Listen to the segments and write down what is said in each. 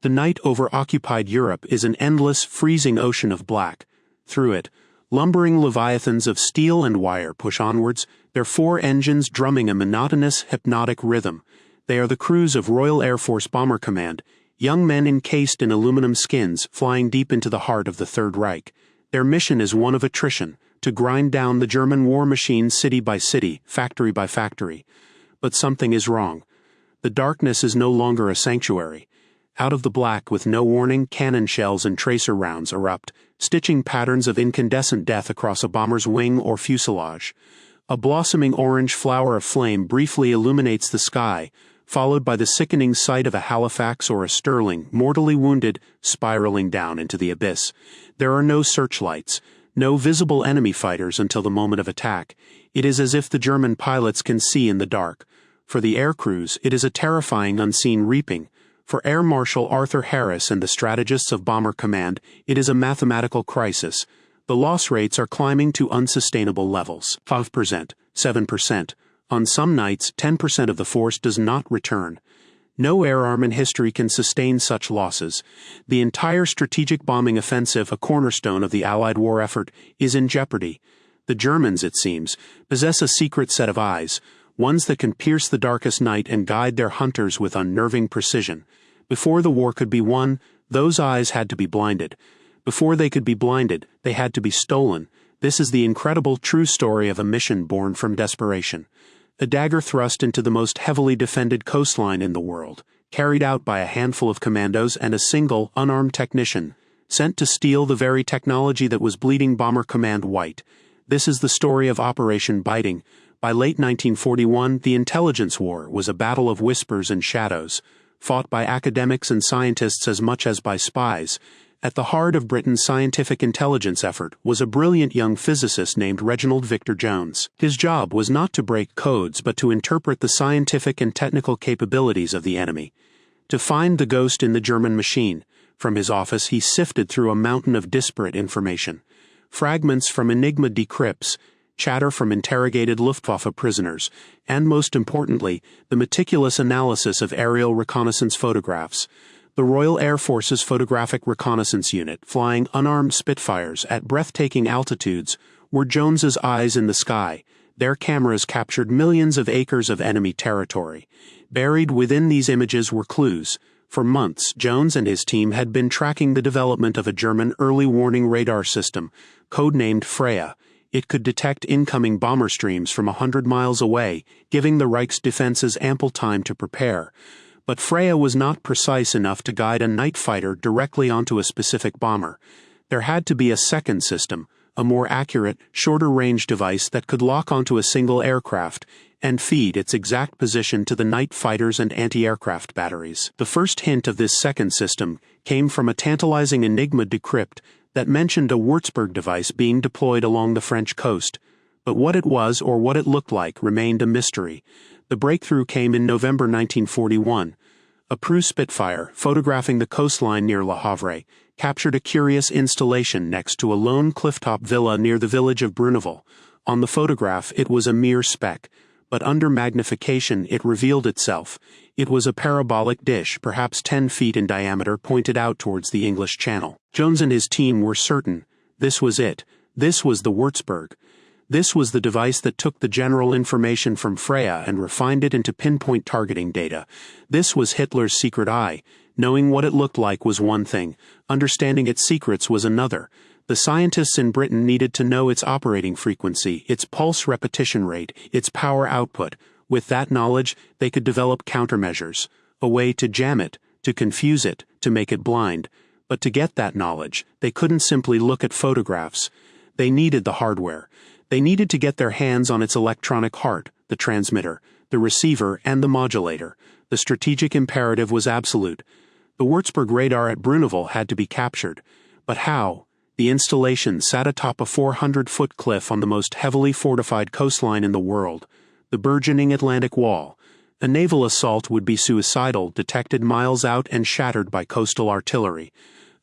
The night over occupied Europe is an endless, freezing ocean of black. Through it, lumbering leviathans of steel and wire push onwards, their four engines drumming a monotonous, hypnotic rhythm. They are the crews of Royal Air Force Bomber Command, young men encased in aluminum skins flying deep into the heart of the Third Reich. Their mission is one of attrition, to grind down the German war machine city by city, factory by factory. But something is wrong. The darkness is no longer a sanctuary. Out of the black, with no warning, cannon shells and tracer rounds erupt, stitching patterns of incandescent death across a bomber's wing or fuselage. A blossoming orange flower of flame briefly illuminates the sky, followed by the sickening sight of a Halifax or a Sterling, mortally wounded, spiraling down into the abyss. There are no searchlights, no visible enemy fighters until the moment of attack. It is as if the German pilots can see in the dark. For the air crews, it is a terrifying unseen reaping. For Air Marshal Arthur Harris and the strategists of Bomber Command, it is a mathematical crisis. The loss rates are climbing to unsustainable levels. 5%, 7%. On some nights, 10% of the force does not return. No air arm in history can sustain such losses. The entire strategic bombing offensive, a cornerstone of the Allied war effort, is in jeopardy. The Germans, it seems, possess a secret set of eyes, ones that can pierce the darkest night and guide their hunters with unnerving precision. Before the war could be won, those eyes had to be blinded. Before they could be blinded, they had to be stolen. This is the incredible true story of a mission born from desperation. A dagger thrust into the most heavily defended coastline in the world, carried out by a handful of commandos and a single, unarmed technician, sent to steal the very technology that was bleeding Bomber Command white. This is the story of Operation Biting. By late 1941, the intelligence war was a battle of whispers and shadows, fought by academics and scientists as much as by spies. At the heart of Britain's scientific intelligence effort was a brilliant young physicist named Reginald Victor Jones. His job was not to break codes but to interpret the scientific and technical capabilities of the enemy. To find the ghost in the German machine, from his office he sifted through a mountain of disparate information. Fragments from Enigma decrypts, chatter from interrogated Luftwaffe prisoners, and most importantly, the meticulous analysis of aerial reconnaissance photographs. The Royal Air Force's Photographic Reconnaissance Unit, flying unarmed Spitfires at breathtaking altitudes, were Jones's eyes in the sky. Their cameras captured millions of acres of enemy territory. Buried within these images were clues. For months, Jones and his team had been tracking the development of a German early warning radar system, codenamed Freya. It could detect incoming bomber streams from 100 miles away, giving the Reich's defenses ample time to prepare. But Freya was not precise enough to guide a night fighter directly onto a specific bomber. There had to be a second system, a more accurate, shorter-range device that could lock onto a single aircraft and feed its exact position to the night fighters and anti-aircraft batteries. The first hint of this second system came from a tantalizing Enigma decrypt that mentioned a Würzburg device being deployed along the French coast. But what it was or what it looked like remained a mystery. The breakthrough came in November 1941. A Preux Spitfire, photographing the coastline near Le Havre, captured a curious installation next to a lone clifftop villa near the village of Bruneval. On the photograph, it was a mere speck, but under magnification it revealed itself. It was a parabolic dish, perhaps 10 feet in diameter, pointed out towards the English Channel. Jones and his team were certain. This was it. This was the Würzburg. This was the device that took the general information from Freya and refined it into pinpoint targeting data. This was Hitler's secret eye. Knowing what it looked like was one thing. Understanding its secrets was another. The scientists in Britain needed to know its operating frequency, its pulse repetition rate, its power output. With that knowledge, they could develop countermeasures. A way to jam it, to confuse it, to make it blind. But to get that knowledge, they couldn't simply look at photographs. They needed the hardware. They needed to get their hands on its electronic heart, the transmitter, the receiver, and the modulator. The strategic imperative was absolute. The Würzburg radar at Bruneval had to be captured. But how? The installation sat atop a 400-foot cliff on the most heavily fortified coastline in the world, the burgeoning Atlantic Wall. A naval assault would be suicidal, detected miles out and shattered by coastal artillery.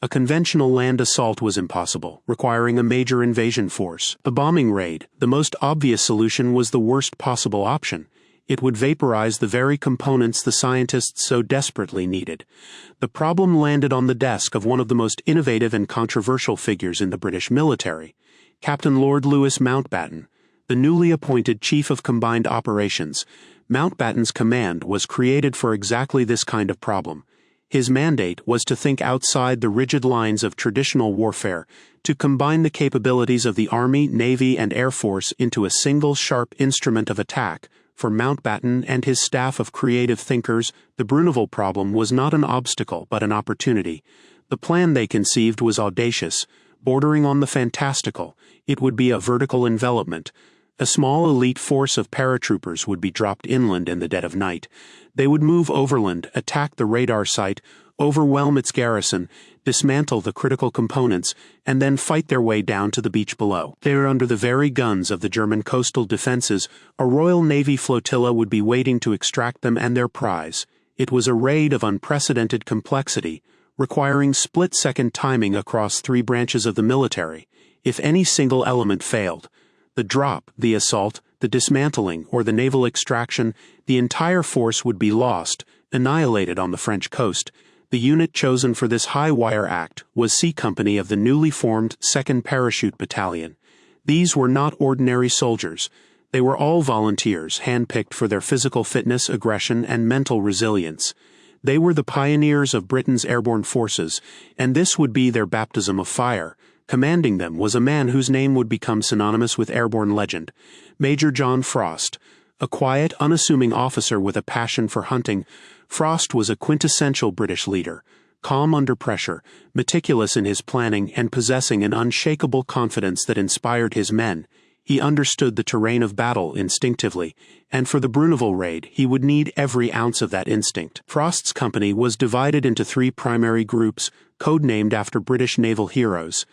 A conventional land assault was impossible, requiring a major invasion force. A bombing raid, the most obvious solution, was the worst possible option. It would vaporize the very components the scientists so desperately needed. The problem landed on the desk of one of the most innovative and controversial figures in the British military, Captain Lord Louis Mountbatten, the newly appointed Chief of Combined Operations. Mountbatten's command was created for exactly this kind of problem. His mandate was to think outside the rigid lines of traditional warfare, to combine the capabilities of the Army, Navy, and Air Force into a single sharp instrument of attack. For Mountbatten and his staff of creative thinkers, the Bruneville problem was not an obstacle but an opportunity. The plan they conceived was audacious, bordering on the fantastical. It would be a vertical envelopment. A small elite force of paratroopers would be dropped inland in the dead of night. They would move overland, attack the radar site, overwhelm its garrison, dismantle the critical components, and then fight their way down to the beach below. There, under the very guns of the German coastal defenses, a Royal Navy flotilla would be waiting to extract them and their prize. It was a raid of unprecedented complexity, requiring split-second timing across 3 branches of the military. If any single element failed, the drop, the assault, the dismantling, or the naval extraction, the entire force would be lost, annihilated on the French coast. The unit chosen for this high-wire act was C Company of the newly formed 2nd Parachute Battalion. These were not ordinary soldiers. They were all volunteers, handpicked for their physical fitness, aggression, and mental resilience. They were the pioneers of Britain's airborne forces, and this would be their baptism of fire. Commanding them was a man whose name would become synonymous with airborne legend, Major John Frost. A quiet, unassuming officer with a passion for hunting, Frost was a quintessential British leader, calm under pressure, meticulous in his planning, and possessing an unshakable confidence that inspired his men. He understood the terrain of battle instinctively, and for the Bruneville raid he would need every ounce of that instinct. Frost's company was divided into 3 primary groups, codenamed after British naval heroes.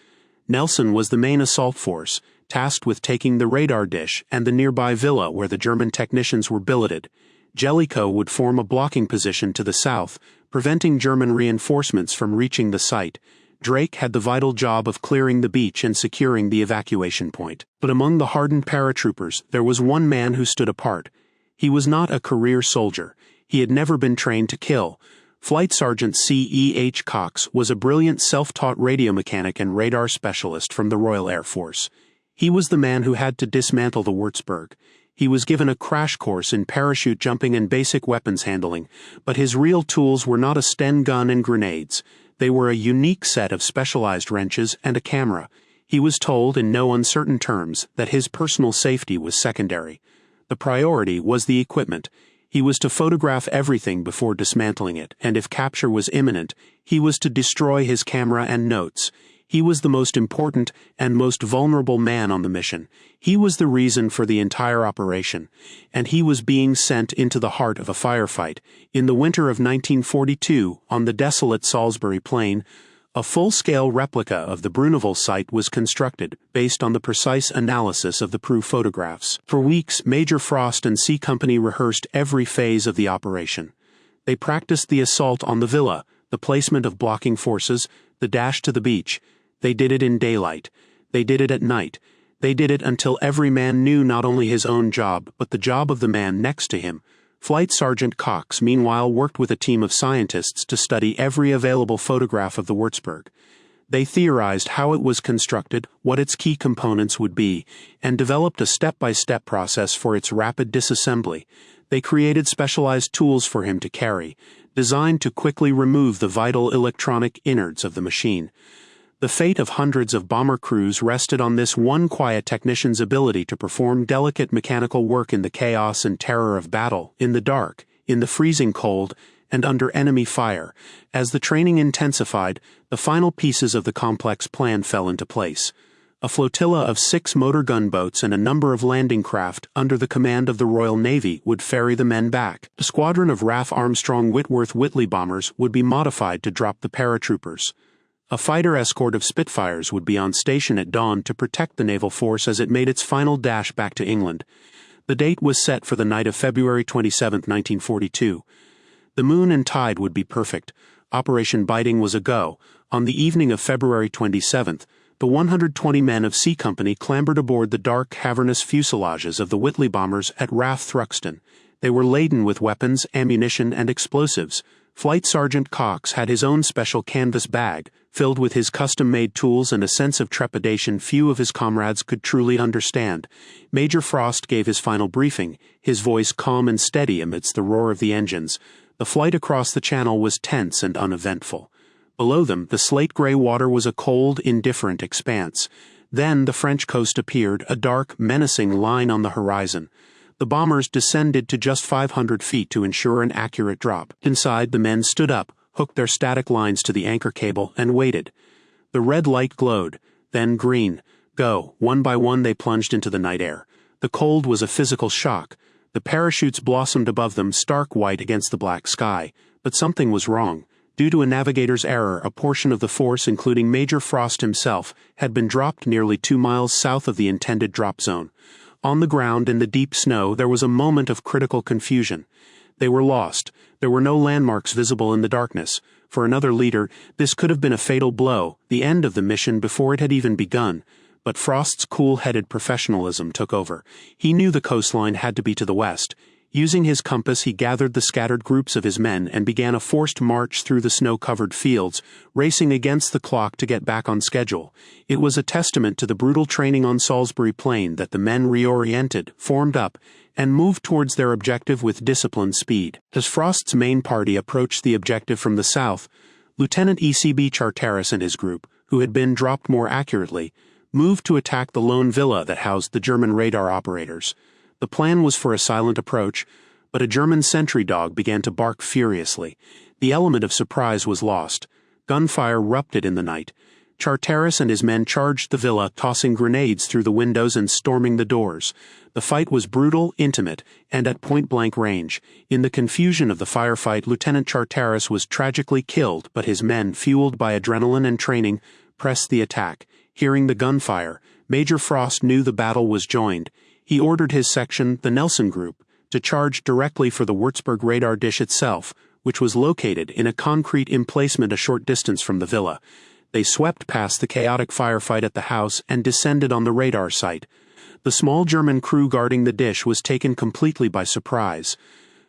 Nelson was the main assault force, tasked with taking the radar dish and the nearby villa where the German technicians were billeted. Jellicoe would form a blocking position to the south, preventing German reinforcements from reaching the site. Drake had the vital job of clearing the beach and securing the evacuation point. But among the hardened paratroopers, there was one man who stood apart. He was not a career soldier. He had never been trained to kill. Flight Sergeant C.E.H. Cox was a brilliant self-taught radio mechanic and radar specialist from the Royal Air Force. He was the man who had to dismantle the Würzburg. He was given a crash course in parachute jumping and basic weapons handling, but his real tools were not a Sten gun and grenades. They were a unique set of specialized wrenches and a camera. He was told in no uncertain terms that his personal safety was secondary. The priority was the equipment. He was to photograph everything before dismantling it, and if capture was imminent, he was to destroy his camera and notes. He was the most important and most vulnerable man on the mission. He was the reason for the entire operation, and he was being sent into the heart of a firefight. In the winter of 1942, on the desolate Salisbury Plain, a full-scale replica of the Bruneville site was constructed, based on the precise analysis of the Proof photographs. For weeks, Major Frost and C Company rehearsed every phase of the operation. They practiced the assault on the villa, the placement of blocking forces, the dash to the beach. They did it in daylight. They did it at night. They did it until every man knew not only his own job, but the job of the man next to him. Flight Sergeant Cox, meanwhile, worked with a team of scientists to study every available photograph of the Würzburg. They theorized how it was constructed, what its key components would be, and developed a step-by-step process for its rapid disassembly. They created specialized tools for him to carry, designed to quickly remove the vital electronic innards of the machine. The fate of hundreds of bomber crews rested on this one quiet technician's ability to perform delicate mechanical work in the chaos and terror of battle, in the dark, in the freezing cold, and under enemy fire. As the training intensified, the final pieces of the complex plan fell into place. A flotilla of 6 motor gunboats and a number of landing craft under the command of the Royal Navy would ferry the men back. A squadron of RAF Armstrong Whitworth Whitley bombers would be modified to drop the paratroopers. A fighter escort of Spitfires would be on station at dawn to protect the naval force as it made its final dash back to England. The date was set for the night of February 27, 1942. The moon and tide would be perfect. Operation Biting was a go. On the evening of February 27th, the 120 men of C Company clambered aboard the dark, cavernous fuselages of the Whitley bombers at RAF Thruxton. They were laden with weapons, ammunition, and explosives. Flight Sergeant Cox had his own special canvas bag, filled with his custom-made tools and a sense of trepidation few of his comrades could truly understand. Major Frost gave his final briefing, his voice calm and steady amidst the roar of the engines. The flight across the channel was tense and uneventful. Below them, the slate-gray water was a cold, indifferent expanse. Then the French coast appeared, a dark, menacing line on the horizon. The bombers descended to just 500 feet to ensure an accurate drop. Inside, the men stood up, hooked their static lines to the anchor cable, and waited. The red light glowed, then green. Go. One by one they plunged into the night air. The cold was a physical shock. The parachutes blossomed above them, stark white against the black sky. But something was wrong. Due to a navigator's error, a portion of the force, including Major Frost himself, had been dropped nearly 2 miles south of the intended drop zone. On the ground in the deep snow, there was a moment of critical confusion. They were lost. There were no landmarks visible in the darkness. For another leader, this could have been a fatal blow, the end of the mission before it had even begun. But Frost's cool-headed professionalism took over. He knew the coastline had to be to the west. Using his compass, he gathered the scattered groups of his men and began a forced march through the snow-covered fields, racing against the clock to get back on schedule. It was a testament to the brutal training on Salisbury Plain that the men reoriented, formed up, and moved towards their objective with disciplined speed. As Frost's main party approached the objective from the south, Lieutenant ECB Charteris and his group, who had been dropped more accurately, moved to attack the lone villa that housed the German radar operators. The plan was for a silent approach, but a German sentry dog began to bark furiously. The element of surprise was lost. Gunfire erupted in the night. Charteris and his men charged the villa, tossing grenades through the windows and storming the doors. The fight was brutal, intimate, and at point-blank range. In the confusion of the firefight, Lieutenant Charteris was tragically killed, but his men, fueled by adrenaline and training, pressed the attack. Hearing the gunfire, Major Frost knew the battle was joined. He ordered his section, the Nelson Group, to charge directly for the Würzburg radar dish itself, which was located in a concrete emplacement a short distance from the villa. They swept past the chaotic firefight at the house and descended on the radar site. The small German crew guarding the dish was taken completely by surprise.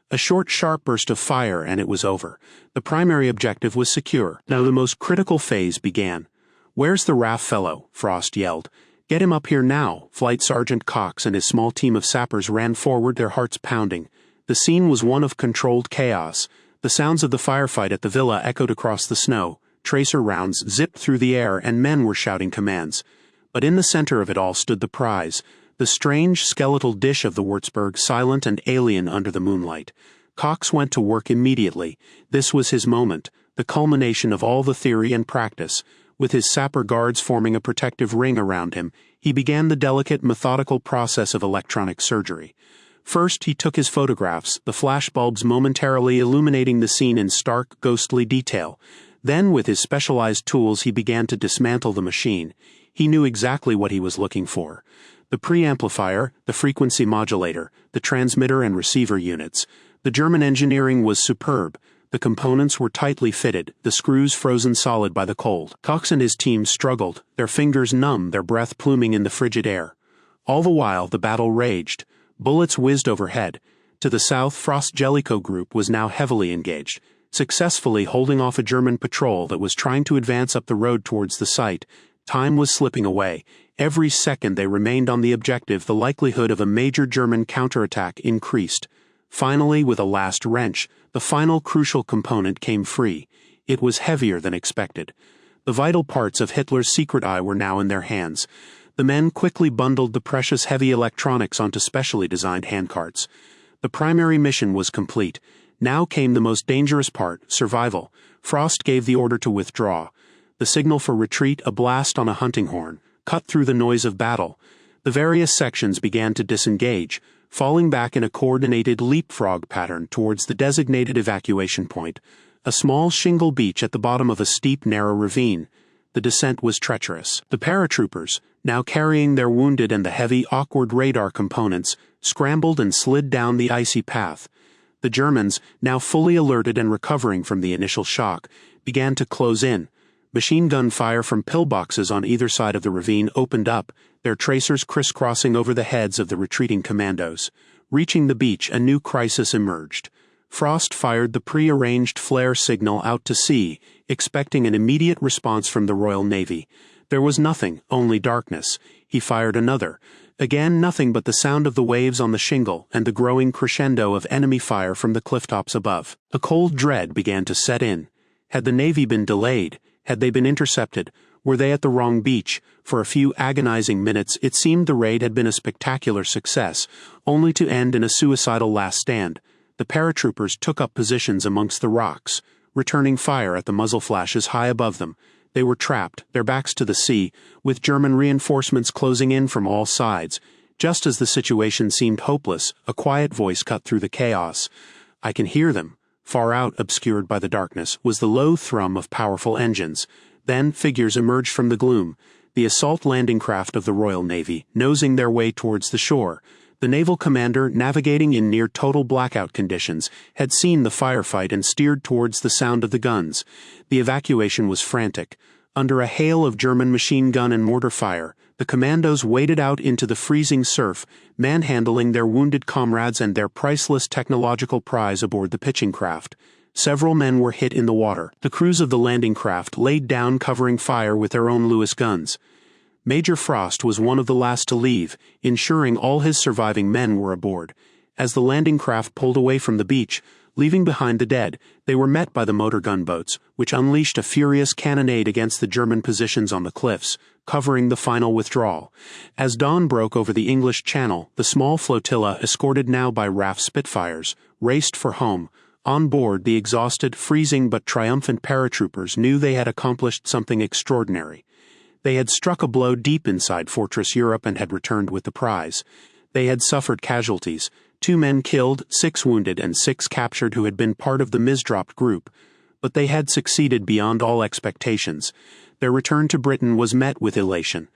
A short, sharp burst of fire and it was over. The primary objective was secure. Now the most critical phase began. "Where's the RAF fellow?" Frost yelled. "Get him up here now." Flight Sergeant Cox and his small team of sappers ran forward, their hearts pounding. The scene was one of controlled chaos. The sounds of the firefight at the villa echoed across the snow. Tracer rounds zipped through the air and men were shouting commands. But in the center of it all stood the prize, the strange skeletal dish of the Würzburg, silent and alien under the moonlight. Cox went to work immediately. This was his moment, the culmination of all the theory and practice. With his sapper guards forming a protective ring around him, he began the delicate, methodical process of electronic surgery. First, he took his photographs, the flashbulbs momentarily illuminating the scene in stark, ghostly detail. Then, with his specialized tools, he began to dismantle the machine. He knew exactly what he was looking for. The preamplifier, the frequency modulator, the transmitter and receiver units. The German engineering was superb. The components were tightly fitted, the screws frozen solid by the cold. Cox and his team struggled, their fingers numb, their breath pluming in the frigid air. All the while, the battle raged. Bullets whizzed overhead. To the south, Frost Jellicoe Group was now heavily engaged, successfully holding off a German patrol that was trying to advance up the road towards the site. Time was slipping away. Every second they remained on the objective, the likelihood of a major German counterattack increased. Finally, with a last wrench, the final crucial component came free. It was heavier than expected. The vital parts of Hitler's secret eye were now in their hands. The men quickly bundled the precious heavy electronics onto specially designed handcarts. The primary mission was complete. Now came the most dangerous part, survival. Frost gave the order to withdraw. The signal for retreat, a blast on a hunting horn, cut through the noise of battle. The various sections began to disengage, falling back in a coordinated leapfrog pattern towards the designated evacuation point, a small shingle beach at the bottom of a steep, narrow ravine. The descent was treacherous. The paratroopers, now carrying their wounded and the heavy, awkward radar components, scrambled and slid down the icy path. The Germans, now fully alerted and recovering from the initial shock, began to close in. Machine gun fire from pillboxes on either side of the ravine opened up, their tracers crisscrossing over the heads of the retreating commandos. Reaching the beach, a new crisis emerged. Frost fired the pre-arranged flare signal out to sea, expecting an immediate response from the Royal Navy. There was nothing, only darkness. He fired another. Again, nothing but the sound of the waves on the shingle and the growing crescendo of enemy fire from the clifftops above. A cold dread began to set in. Had the Navy been delayed? Had they been intercepted? Were they at the wrong beach? For a few agonizing minutes, it seemed the raid had been a spectacular success, only to end in a suicidal last stand. The paratroopers took up positions amongst the rocks, returning fire at the muzzle flashes high above them. They were trapped, their backs to the sea, with German reinforcements closing in from all sides. Just as the situation seemed hopeless, a quiet voice cut through the chaos. "I can hear them." Far out, obscured by the darkness, was the low thrum of powerful engines. Then figures emerged from the gloom. The assault landing craft of the Royal Navy, nosing their way towards the shore. The naval commander, navigating in near total blackout conditions, had seen the firefight and steered towards the sound of the guns. The evacuation was frantic. Under a hail of German machine gun and mortar fire, the commandos waded out into the freezing surf, manhandling their wounded comrades and their priceless technological prize aboard the pitching craft. Several men were hit in the water. The crews of the landing craft laid down, covering fire with their own Lewis guns. Major Frost was one of the last to leave, ensuring all his surviving men were aboard. As the landing craft pulled away from the beach, leaving behind the dead, they were met by the motor gunboats, which unleashed a furious cannonade against the German positions on the cliffs, covering the final withdrawal. As dawn broke over the English Channel, the small flotilla, escorted now by RAF Spitfires, raced for home. On board, the exhausted, freezing but triumphant paratroopers knew they had accomplished something extraordinary. They had struck a blow deep inside Fortress Europe and had returned with the prize. They had suffered casualties, 2 men killed, 6 wounded, and 6 captured who had been part of the misdropped group. But they had succeeded beyond all expectations. Their return to Britain was met with elation.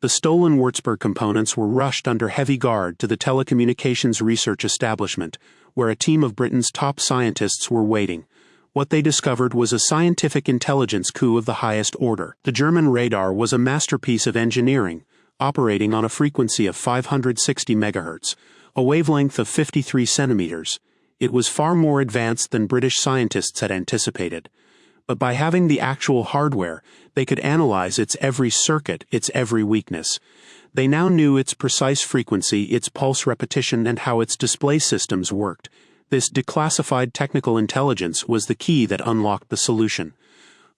The stolen Würzburg components were rushed under heavy guard to the telecommunications research establishment, where a team of Britain's top scientists were waiting. What they discovered was a scientific intelligence coup of the highest order. The German radar was a masterpiece of engineering, operating on a frequency of 560 megahertz, a wavelength of 53 centimeters. It was far more advanced than British scientists had anticipated. But by having the actual hardware, they could analyze its every circuit, its every weakness. They now knew its precise frequency, its pulse repetition, and how its display systems worked. This declassified technical intelligence was the key that unlocked the solution.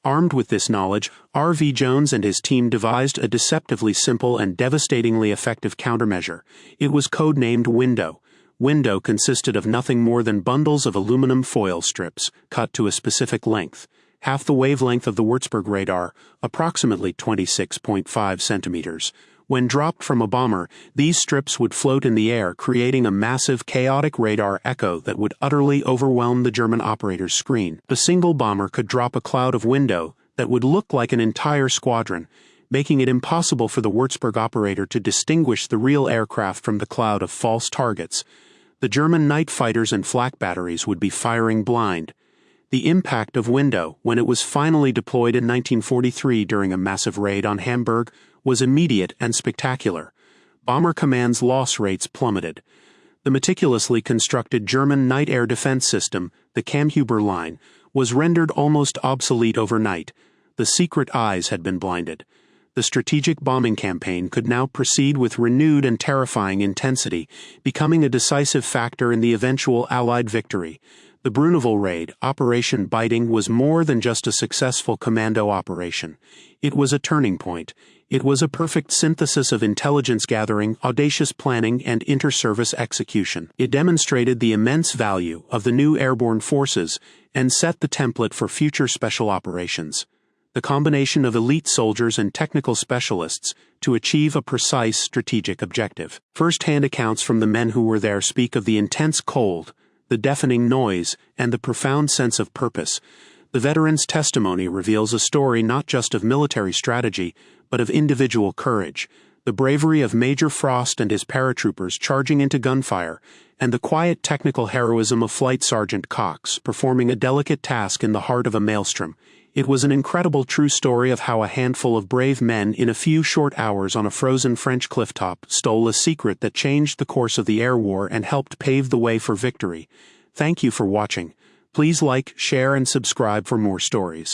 Armed with this knowledge, R.V. Jones and his team devised a deceptively simple and devastatingly effective countermeasure. It was codenamed Window. Window consisted of nothing more than bundles of aluminum foil strips, cut to a specific length, half the wavelength of the Würzburg radar, approximately 26.5 centimeters. When dropped from a bomber, these strips would float in the air, creating a massive, chaotic radar echo that would utterly overwhelm the German operator's screen. A single bomber could drop a cloud of window that would look like an entire squadron, making it impossible for the Würzburg operator to distinguish the real aircraft from the cloud of false targets. The German night fighters and flak batteries would be firing blind. The impact of Window, when it was finally deployed in 1943 during a massive raid on Hamburg, was immediate and spectacular. Bomber Command's loss rates plummeted. The meticulously constructed German night air defense system, the Kammhuber line, was rendered almost obsolete overnight. The secret eyes had been blinded. The strategic bombing campaign could now proceed with renewed and terrifying intensity, becoming a decisive factor in the eventual Allied victory. The Bruneval raid, Operation Biting, was more than just a successful commando operation. It was a turning point. It was a perfect synthesis of intelligence gathering, audacious planning, and inter-service execution. It demonstrated the immense value of the new airborne forces and set the template for future special operations. The combination of elite soldiers and technical specialists to achieve a precise strategic objective. First-hand accounts from the men who were there speak of the intense cold, the deafening noise, and the profound sense of purpose. The veteran's testimony reveals a story not just of military strategy, but of individual courage, the bravery of Major Frost and his paratroopers charging into gunfire, and the quiet technical heroism of Flight Sergeant Cox performing a delicate task in the heart of a maelstrom. It was an incredible true story of how a handful of brave men in a few short hours on a frozen French clifftop stole a secret that changed the course of the air war and helped pave the way for victory. Thank you for watching. Please like, share, and subscribe for more stories.